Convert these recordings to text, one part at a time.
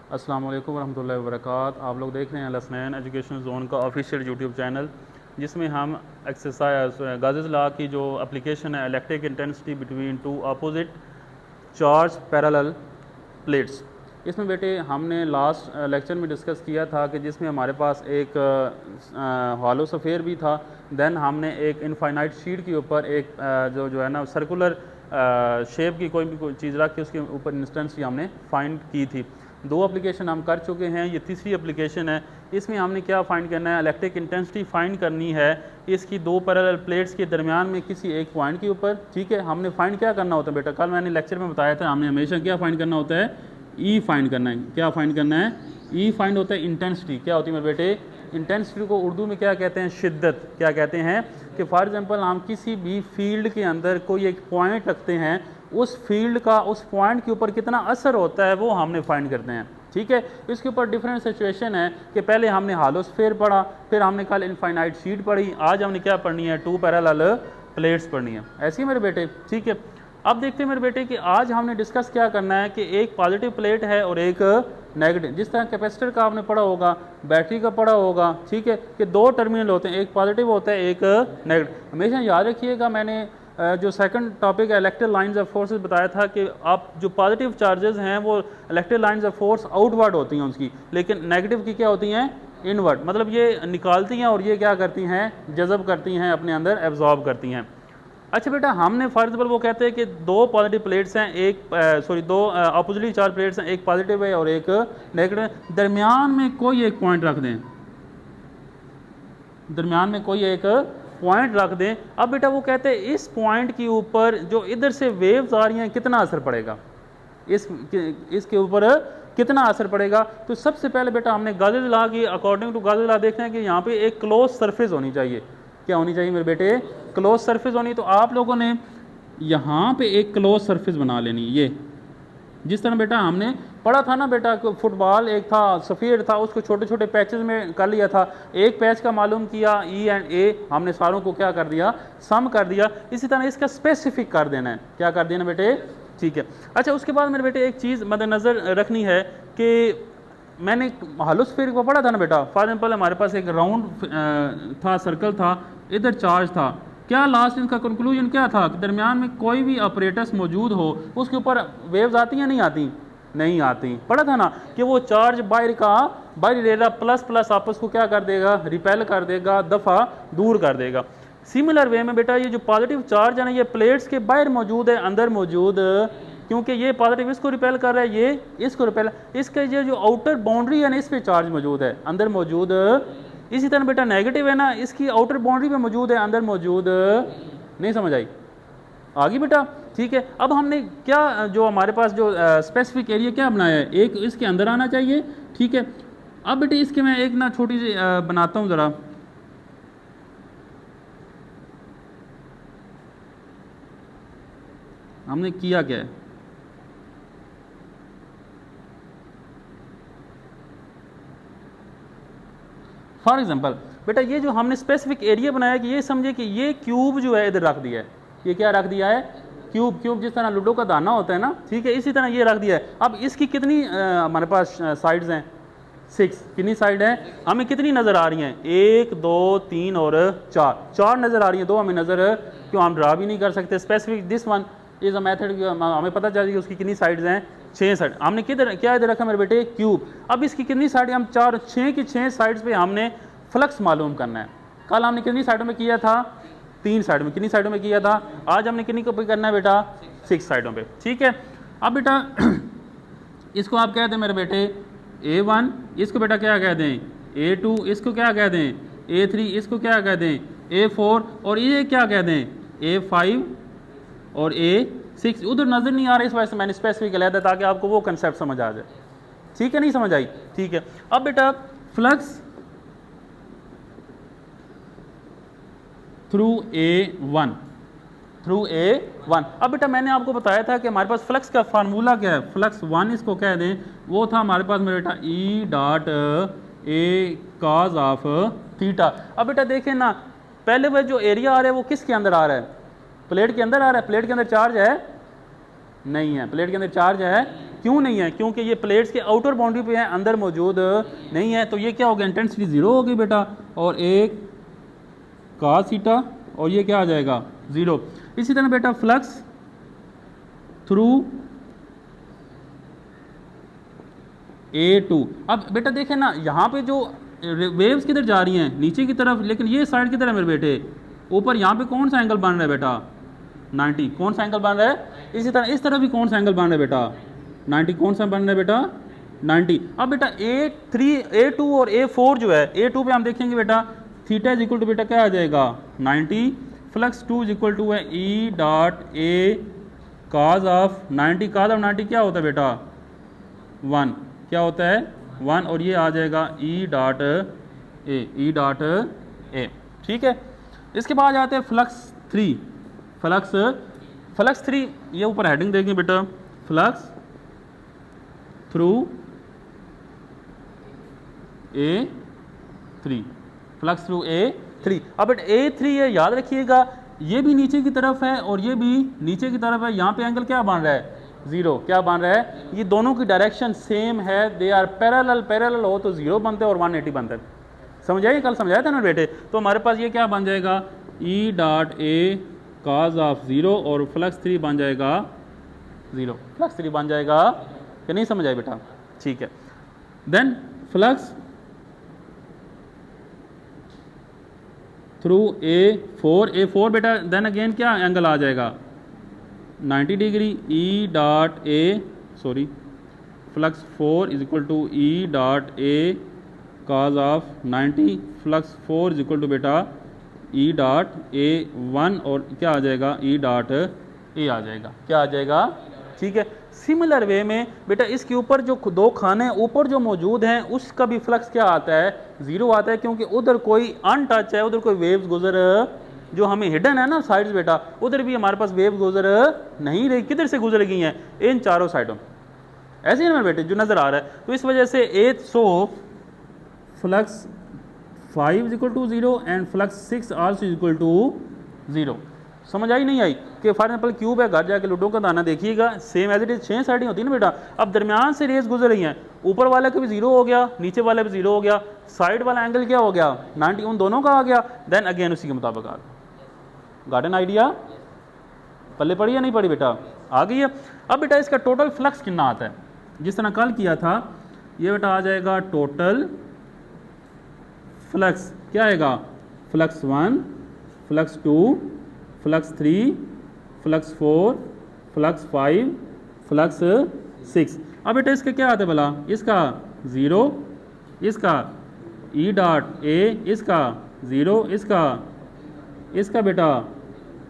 अस्सलाम वालेकुम वरहमतुल्लाहि वबरकात। आप लोग देख रहे हैं लसनैन एजुकेशन जोन का ऑफिशियल यूट्यूब चैनल, जिसमें हम एक्सरसाइज गाज़िस लॉ की जो एप्लीकेशन है electric intensity between two opposite charge parallel plates, इसमें बेटे हमने लास्ट लेक्चर में डिस्कस किया था कि जिसमें हमारे पास एक हॉलो सफ़ेयर भी था। देन हमने एक इनफाइनाइट शीट के ऊपर एक जो है ना सर्कुलर शेप की कोई भी चीज़ रख के उसके ऊपर इंस्टेंसिटी हमने फाइंड की थी। दो एप्लीकेशन हम कर चुके हैं, ये तीसरी एप्लीकेशन है। इसमें हमने क्या फाइंड करना है, इलेक्ट्रिक इंटेंसिटी फाइंड करनी है इसकी दो पैरेलल प्लेट्स के दरमियान में किसी एक पॉइंट के ऊपर। ठीक है, हमने फाइंड क्या करना होता है बेटा, कल मैंने लेक्चर में बताया था, हमने हमेशा क्या फाइंड करना होता है, ई फाइंड करना है। क्या फाइंड करना है, ई फाइंड होता है इंटेंसिटी। क्या होती है मेरे बेटे, इंटेंसिटी को उर्दू में क्या कहते हैं, शिद्दत। क्या कहते हैं कि फॉर एग्जांपल हम किसी भी फील्ड के अंदर कोई एक पॉइंट रखते हैं, उस फील्ड का उस पॉइंट के ऊपर कितना असर होता है वो हमने फाइंड करते हैं। ठीक है, इसके ऊपर डिफरेंट सिचुएशन है कि पहले हमने हॉलो स्फीयर पढ़ा, फिर हमने कल इनफाइनाइट शीट पढ़ी, आज हमने क्या पढ़नी है, टू पैरेलल प्लेट्स पढ़नी है। ऐसे ही मेरे बेटे। ठीक है, अब देखते हैं मेरे बेटे कि आज हमने डिस्कस क्या करना है कि एक पॉजिटिव प्लेट है और एक नेगेटिव। जिस तरह कैपेसिटर का आपने पढ़ा होगा, बैटरी का पढ़ा होगा, ठीक है, कि दो टर्मिनल होते हैं, एक पॉजिटिव होता है एक नेगेटिव। हमेशा याद रखिएगा, मैंने जो सेकंड टॉपिक है इलेक्ट्रिक लाइंस ऑफ फोर्सेस बताया था कि आप जो पॉजिटिव चार्जेस हैं वो electric lines of force outward होती हैं उसकी, लेकिन नेगेटिव की क्या होती हैं, इनवर्ड। मतलब ये निकालती हैं और ये क्या करती हैं, जज़ब करती हैं, अपने अंदर एब्जॉर्ब करती हैं। अच्छा बेटा, हमने फॉर एग्जाम्पल वो कहते हैं कि दो पॉजिटिव प्लेट्स हैं, दो अपोजिटली चार्ज प्लेट्स हैं, एक पॉजिटिव है और एक नेगेटिव। दरमियान में कोई एक पॉइंट रख दें, दरमियान में कोई एक पॉइंट रख दें। अब बेटा वो कहते हैं इस पॉइंट के ऊपर जो इधर से वेव्स आ रही हैं कितना असर पड़ेगा, इसके ऊपर कितना असर पड़ेगा। तो सबसे पहले बेटा हमने गाज़िस लॉ की अकॉर्डिंग टू गाज़िस लॉ देखना है कि यहाँ पे एक क्लोज सरफेस होनी चाहिए। क्या होनी चाहिए मेरे बेटे, क्लोज सरफेस होनी। तो आप लोगों ने यहाँ पे एक क्लोज सरफेस बना लेनी। ये जिस तरह बेटा हमने पढ़ा था ना बेटा, फुटबॉल एक था सफ़ेयर था, उसको छोटे छोटे पैचेस में कर लिया था, एक पैच का मालूम किया ई एंड ए, हमने सारों को क्या कर दिया, सम कर दिया। इसी तरह इसका स्पेसिफिक कर देना है। क्या कर देना बेटे, ठीक है। अच्छा, उसके बाद मेरे बेटे एक चीज़ मद्देनज़र रखनी है कि मैंने हॉलो स्फीयर को पढ़ा था ना बेटा, फॉर एग्जाम्पल हमारे पास एक राउंड था, सर्कल था, इधर चार्ज था। क्या लास्ट इसका कंक्लूजन क्या था, दरमियान में कोई भी ऑपरेटर्स मौजूद हो, उसके ऊपर वेव्स आती हैं नहीं आती, नहीं आती। पढ़ा था ना कि वो चार्ज बाहर रहेगा, प्लस प्लस आपस को क्या कर देगा, रिपेल कर देगा, दफ़ा दूर कर देगा। सिमिलर वे में बेटा ये जो पॉजिटिव चार्ज है ना, ये प्लेट्स के बाहर मौजूद है, अंदर मौजूद, क्योंकि ये पॉजिटिव इसको रिपेल कर रहा है, ये इसको रिपेल, इसके ये जो आउटर बाउंड्री है ना, इस पर चार्ज मौजूद है, अंदर मौजूद। इसी तरह बेटा नेगेटिव है ना, इसकी आउटर बाउंड्री पे मौजूद है, अंदर मौजूद नहीं। समझ आई, आगे बेटा। ठीक है, अब हमने क्या जो हमारे पास जो स्पेसिफिक एरिया क्या बनाया है, एक इसके अंदर आना चाहिए। ठीक है, अब बेटे इसके मैं एक ना छोटी सी बनाता हूँ ज़रा। हमने किया क्या है, फॉर एग्जाम्पल बेटा ये जो हमने स्पेसिफिक एरिया बनाया कि ये समझे कि ये क्यूब जो है इधर रख दिया है, ये क्या रख दिया है, क्यूब। क्यूब जिस तरह लूडो का दाना होता है ना, ठीक है, इसी तरह ये रख दिया है। अब इसकी कितनी हमारे पास साइड्स हैं, 6। कितनी साइड हैं, हमें कितनी नज़र आ रही हैं, 1 2 3 और 4 नज़र आ रही हैं। 2 हमें नज़र, क्यों हम ड्रा भी नहीं कर सकते। Specific this one is a method, हमें पता चल कि उसकी कितनी साइड्स हैं, 6 साइड। हमने किधर क्या इधर रखा मेरे बेटे, क्यूब। अब इसकी कितनी साइड, हम 4 6 की 6 साइड्स पे हमने फ्लक्स मालूम करना है। कल हमने कितनी साइडों में किया था, 3 साइडों में। कितनी साइडों में किया था, आज हमने कितनी को करना है बेटा, 6 साइडों पे। ठीक है, अब बेटा इसको आप कह दें मेरे बेटे A1, इसको बेटा क्या कह दें A2, इसको क्या कह दें A3, इसको क्या कह दें A4, और ये क्या कह दें A5 और A6। उधर नज़र नहीं आ रहा, इस वजह से मैंने स्पेसिफिक लिया था ताकि आपको वो कंसेप्ट समझ आ जाए। ठीक है, नहीं समझ आई, ठीक है। अब बेटा flux through A1, through A1। अब बेटा मैंने आपको बताया था कि हमारे पास फ्लक्स का फार्मूला क्या है, फ्लक्स 1 इसको कह दें, वो था हमारे पास मेरे बेटा E dot A cos of theta. अब बेटा देखें ना, पहले वह जो एरिया आ रहा है वो किसके अंदर आ रहा है, प्लेट के अंदर आ रहा है। प्लेट के अंदर चार्ज है नहीं है, प्लेट के अंदर चार्ज है क्यों नहीं है? क्योंकि ये प्लेट्स के आउटर बाउंड्री पे है, अंदर मौजूद नहीं है। तो ये क्या हो गया, इंटेंसिटी ज़ीरो होगी बेटा, और एक cos थीटा, और ये क्या आ जाएगा, ज़ीरो। इसी तरह बेटा फ्लक्स थ्रू A2। अब बेटा देखें ना, यहाँ पे जो वेव्स किधर जा रही हैं, नीचे की तरफ, लेकिन ये साइड किधर है मेरे बेटे, ऊपर। यहाँ पे कौन सा एंगल बन रहा है बेटा, 90। कौन सा एंगल बन रहा है? इसी तरह इस तरफ भी कौन सा एंगल बन रहा है बेटा, 90। कौन सा बन रहा है बेटा, 90। अब बेटा A3 A2 और A4 जो है, A2 पे हम देखेंगे बेटा थीटा इज इक्वल टू बेटा क्या आ जाएगा, 90। फ्लक्स 2 इज इक्वल टू है E dot A cos of 90। Cause of 90 क्या होता है बेटा, 1। क्या होता है, 1, और ये आ जाएगा E dot A, E dot A। ठीक है, इसके बाद जाते हैं फ्लक्स 3। फ्लक्स 3, ये ऊपर हेडिंग देखें बेटा, flux through A3, flux through A3। अब बेटा A3 ये याद रखिएगा, ये भी नीचे की तरफ है और ये भी नीचे की तरफ है। यहाँ पे एंगल क्या बन रहा है, ज़ीरो। क्या बन रहा है, ये दोनों की डायरेक्शन सेम है, दे आर पैरेलल। पैरेलल हो तो ज़ीरो बनते हैं और 180 बनते हैं। समझाइए, कल समझाया था ना बेटे। तो हमारे पास ये क्या बन जाएगा, E dot A cos of 0, और फ्लक्स 3 बन जाएगा 0। फ्लक्स 3 बन जाएगा, कि नहीं समझ आए बेटा? ठीक है। देन फ्लक्स थ्रू A4 बेटा, देन अगेन क्या एंगल आ जाएगा, 90 degree. E dot A, sorry, flux 4 is equal to E dot A cos of 90। Flux 4 is equal to बेटा E डॉट A1, और क्या आ जाएगा, E डॉट A आ जाएगा। क्या आ जाएगा? ठीक है। सिमिलर वे में बेटा इसके ऊपर जो दो खाने ऊपर जो मौजूद हैं उसका भी फ्लक्स क्या आता है, ज़ीरो आता है, क्योंकि उधर कोई अनटच है, उधर कोई वेव्स गुजर, जो हमें हिडन है ना साइड्स बेटा, उधर भी हमारे पास वेव गुजर नहीं रही। किधर से गुजर गई हैं, इन चारों साइडों। ऐसे ही ना बेटे जो नज़र आ रहा है। तो इस वजह से flux 5 is equal to 0 and flux 6 also is equal to 0। समझ आई नहीं आई? कि फॉर एग्जाम्पल क्यूब है, घर जाके लूडो का दाना देखिएगा, सेम एज इट इज 6 साइडें होती है ना बेटा। अब दरमियान से रेस गुजर रही हैं, ऊपर वाला का भी 0 हो गया, नीचे वाला भी 0 हो गया, साइड वाला एंगल क्या हो गया, 90, उन दोनों का आ गया। देन अगेन उसी के मुताबिक आ गया। गार्डन आइडिया पल्ले पड़ी या नहीं पड़ी बेटा? आ गई है। अब बेटा इसका टोटल फ्लक्स कितना आता है, जिस तरह कल किया था, ये बेटा आ जाएगा टोटल फ्लक्स। क्या आएगा, flux 1, flux 2, flux 3, flux 4, flux 5, flux 6। अब बेटा इसका क्या आता है भला, इसका 0, इसका E डॉट A, इसका 0, इसका बेटा।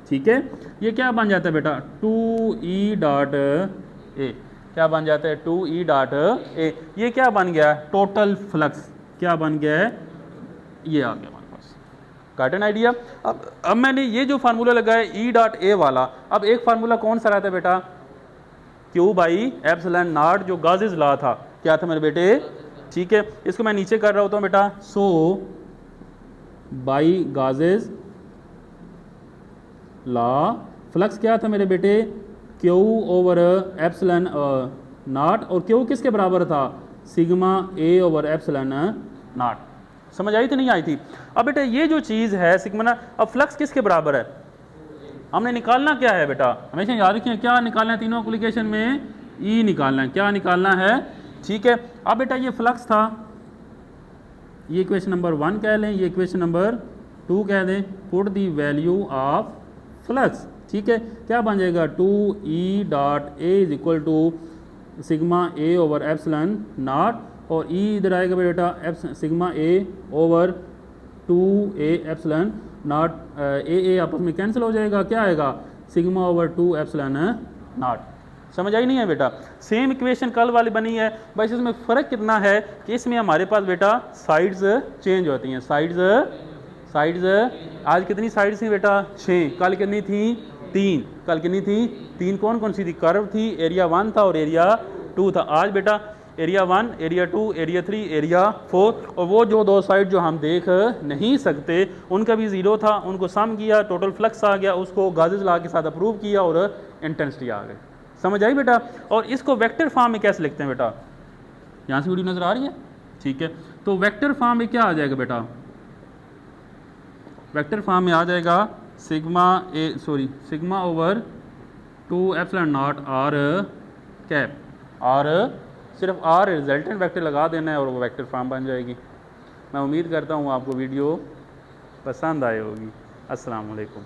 ठीक है, ये क्या बन जाता है बेटा, 2E डॉट A। क्या बन जाता है, 2E डॉट A। ये क्या बन गया, टोटल फ्लक्स क्या बन गया है, ये आ गया हमारे पास। Garden idea. अब मैंने ये जो फार्मूला लगाया E डॉट A वाला, अब एक फार्मूला कौन सा रहता है बेटा, Q बाई एप्सिलॉन नॉट, जो गाज़िस लॉ था। क्या था मेरे बेटे? ठीक है, इसको मैं नीचे कर रहा होता हूँ बेटा। सो बाई गाज़िस लॉ फ्लक्स क्या था मेरे बेटे, Q ओवर एप्सिलॉन नॉट, और Q किसके बराबर था, sigma A over epsilon not. समझ आई थी नहीं आई थी? अब बेटा ये जो चीज़ है सिग्मा ना, अब फ्लक्स किसके बराबर है, हमने निकालना क्या है बेटा, हमेशा याद रखिए क्या निकालना है, तीनों एप्लीकेशन में E निकालना है। क्या निकालना है? ठीक है। अब बेटा ये फ्लक्स था, ये इक्वेशन नंबर 1 कह लें, ये इक्वेशन नंबर 2 कह दें। Put the value of flux. ठीक है, क्या बन जाएगा, 2E dot A is equal to sigma A over epsilon naught, और E इधर आएगा बेटा sigma A over 2A epsilon naught. A आपस में कैंसिल हो जाएगा, क्या आएगा, सिग्मा ओवर 2 एप्सिलॉन नॉट। समझ आई नहीं है बेटा? सेम इक्वेशन कल वाली बनी है, बस इसमें फ़र्क कितना है कि इसमें हमारे पास बेटा साइड्स चेंज होती हैं। साइड्स आज कितनी साइड्स थी बेटा, 6। कल कितनी थी, 3। कल कितनी थी, 3। कौन कौन सी थी, कर्व थी, एरिया 1 था और एरिया 2 था। आज बेटा एरिया 1, एरिया 2, एरिया 3, एरिया 4, और वो जो दो साइड जो हम देख नहीं सकते उनका भी 0 था, उनको सम किया, टोटल फ्लक्स आ गया, उसको गाज़िस लॉ के साथ अप्रूव किया और इंटेंसिटी आ गई। समझ आई बेटा। और इसको वेक्टर फॉर्म में कैसे लिखते हैं बेटा, यहाँ से वीडियो नज़र आ रही है, ठीक है। तो वेक्टर फॉर्म में क्या आ जाएगा बेटा, वेक्टर फॉर्म में आ जाएगा sigma over 2 epsilon naught r cap, और सिर्फ आर रिजल्टेंट वेक्टर लगा देना है और वो वेक्टर फॉर्म बन जाएगी। मैं उम्मीद करता हूँ आपको वीडियो पसंद आई होगी। अस्सलाम वालेकुम।